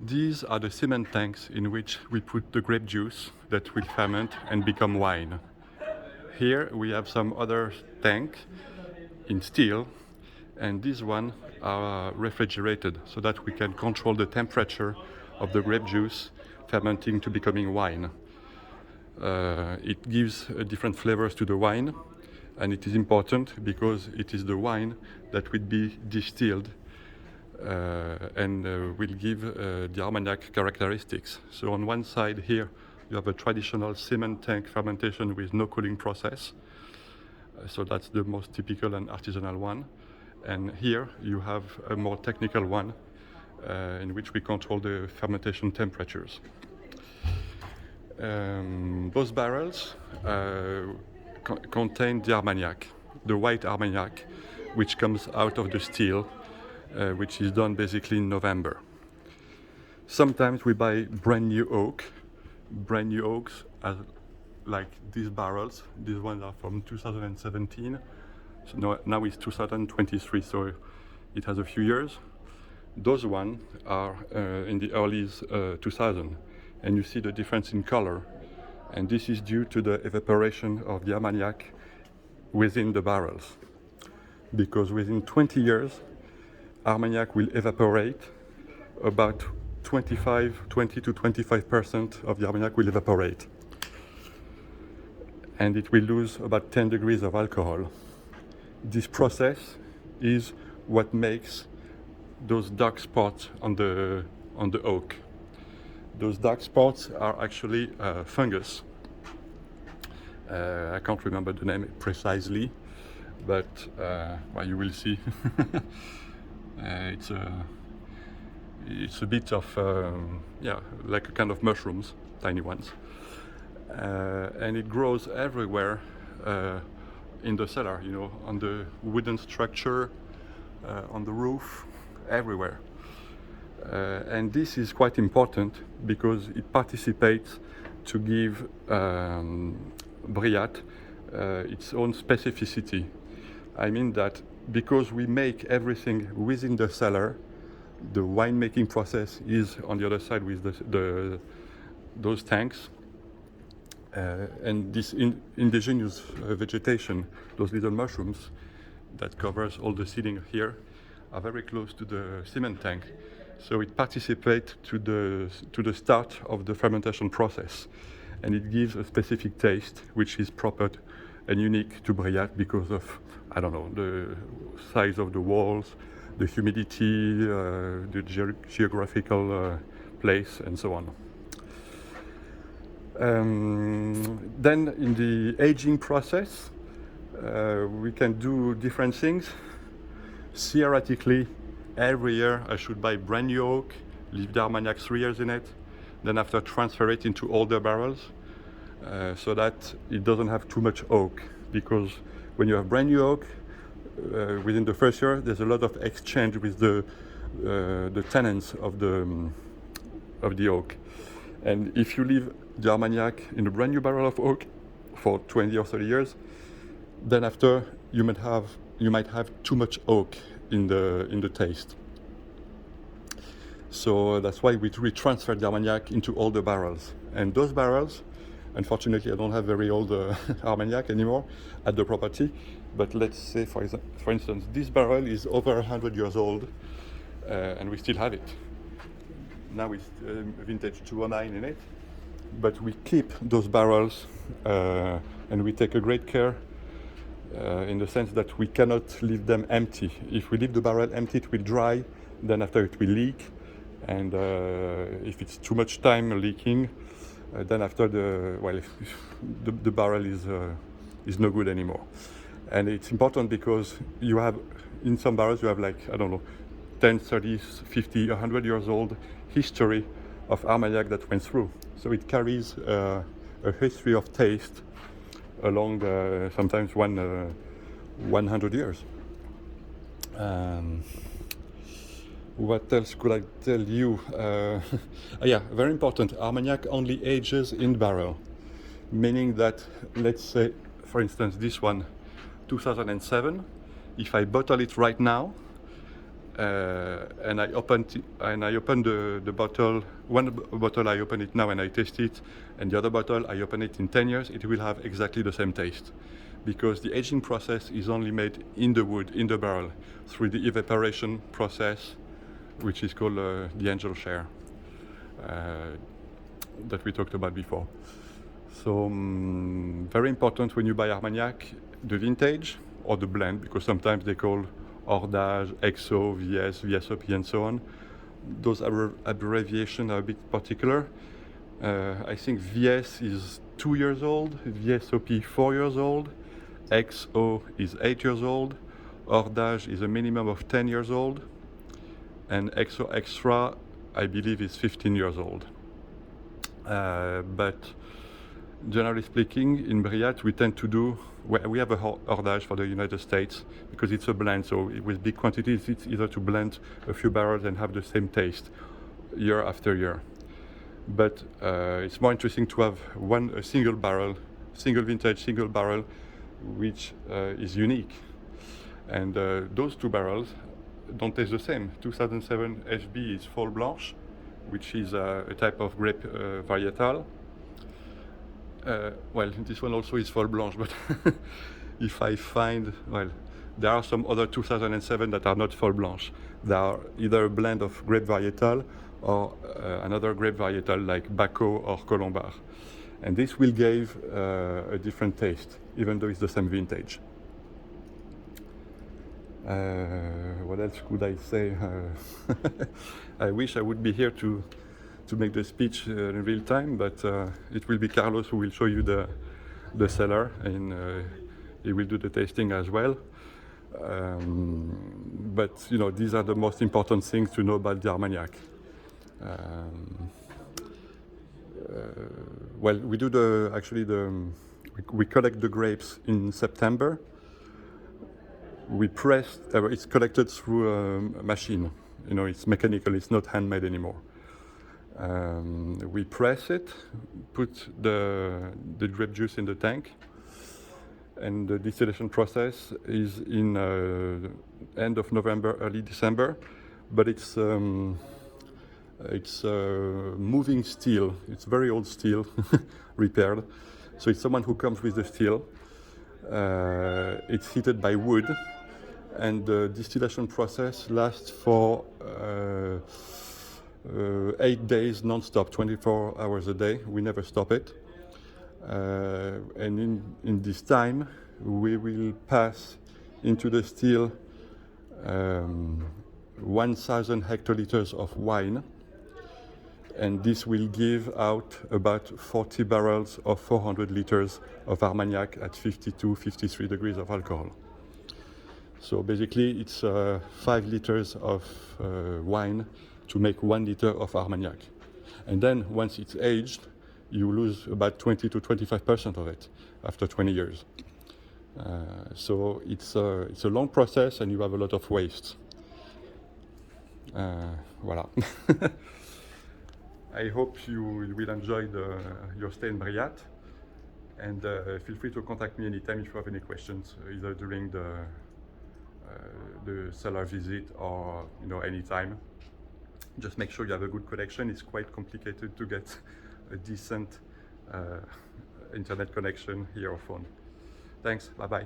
These are the cement tanks in which we put the grape juice that will ferment and become wine. Here we have some other tank in steel, and these ones are refrigerated so that we can control the temperature of the grape juice fermenting to becoming wine. It gives different flavors to the wine, and it is important because it is the wine that will be distilled and will give the armagnac characteristics. So on one side here you have a traditional cement tank fermentation with no cooling process. So that's the most typical and artisanal one. And here you have a more technical one in which we control the fermentation temperatures. Those barrels contain the armagnac, the white armagnac, which comes out of the steel, which is done basically in November. Sometimes we buy brand new oak. Brand new oaks are like these barrels. These ones are from 2017. So now it's 2023, so it has a few years. Those ones are in the early 2000, and you see the difference in color. And this is due to the evaporation of the armagnac within the barrels. Because within 20 years, armagnac will evaporate. About 20 to 25% of the armagnac will evaporate. And it will lose about 10 degrees of alcohol. This process is what makes those dark spots on the oak. Those dark spots are actually fungus. I can't remember the name precisely, but well, you will see. It's a bit of like a kind of mushrooms, tiny ones, and it grows everywhere in the cellar. You know, on the wooden structure, on the roof, everywhere. And this is quite important because it participates to give briat its own specificity. I mean that because we make everything within the cellar, the winemaking process is on the other side with those tanks. And this indigenous vegetation, those little mushrooms that covers all the ceiling here, are very close to the cement tank. So it participates to the start of the fermentation process, and it gives a specific taste which is proper and unique to briat because of, I don't know, the size of the walls, the humidity, the geographical place, and so on. Then in the aging process, we can do different things. Theoretically, every year I should buy brand new oak, leave the armagnac 3 years in it, then after transfer it into older barrels so that it doesn't have too much oak. Because when you have brand new oak, within the first year there's a lot of exchange with the tenants of the oak. And if you leave the armagnac in a brand new barrel of oak for 20 or 30 years, then after you might have too much oak in the taste. So that's why we transfer the armagnac into older barrels. And those barrels, unfortunately I don't have very old armagnac anymore at the property, but let's say for instance this barrel is over 100 years old and we still have it. Now it's vintage 209 in it, but we keep those barrels and we take a great care in the sense that we cannot leave them empty. If we leave the barrel empty, it will dry, then after it will leak, and if it's too much time leaking, then after the barrel is no good anymore. And it's important because you have, in some barrels you have like, I don't know, 10, 30, 50, 100 years old history of armagnac that went through. So it carries a history of taste along sometimes 100 years. What else could I tell you? Yeah, very important. Armagnac only ages in barrel, meaning that, let's say, for instance, this one, 2007. If I bottle it right now, and I opened the bottle. One bottle I open it now and I taste it, and the other bottle I open it in 10 years. It will have exactly the same taste, because the aging process is only made in the wood, in the barrel, through the evaporation process, which is called the angel share, that we talked about before. So very important when you buy armagnac, the vintage or the blend, because sometimes they call Hordage, XO, VS, VSOP, and so on. Those abbreviations are a bit particular. I think VS is 2 years old, VSOP 4 years old, XO is 8 years old, Hordage is a minimum of 10 years old, and XO Extra, I believe, is 15 years old. But generally speaking, in Briat, we tend to do, we have a Hordage for the United States because it's a blend. So with big quantities, it's either to blend a few barrels and have the same taste year after year. But it's more interesting to have a single barrel, single vintage, single barrel, which is unique. And those two barrels don't taste the same. 2007 HB is Folle Blanche, which is a type of grape varietal. Well, this one also is Folle Blanche, but if I find, well, there are some other 2007 that are not Folle Blanche. They are either a blend of grape varietal or another grape varietal like Baco or Colombard. And this will give a different taste, even though it's the same vintage. What else could I say? I wish I would be here to make the speech in real time, but it will be Carlos who will show you the cellar, and he will do the tasting as well. But you know, these are the most important things to know about the armagnac. Well, we do we collect the grapes in September. We press, it's collected through a machine. You know, it's mechanical, it's not handmade anymore. We press it, put the grape juice in the tank, and the distillation process is in end of November, early December, but it's moving steel. It's very old steel, repaired. So it's someone who comes with the steel. It's heated by wood, and the distillation process lasts for 8 days non-stop, 24 hours a day. We never stop it. And in this time, we will pass into the steel 1,000 hectoliters of wine, and this will give out about 40 barrels of 400 liters of armagnac at 52, 53 degrees of alcohol. So basically it's 5 liters of wine to make 1 liter of armagnac. And then once it's aged, you lose about 20 to 25% of it after 20 years. So it's a long process, and you have a lot of waste. Voilà. I hope you will enjoy your stay in Briat, and feel free to contact me anytime if you have any questions, either during the cellar visit or anytime. Just make sure you have a good connection. It's quite complicated to get a decent internet connection here or phone. Thanks. Bye bye.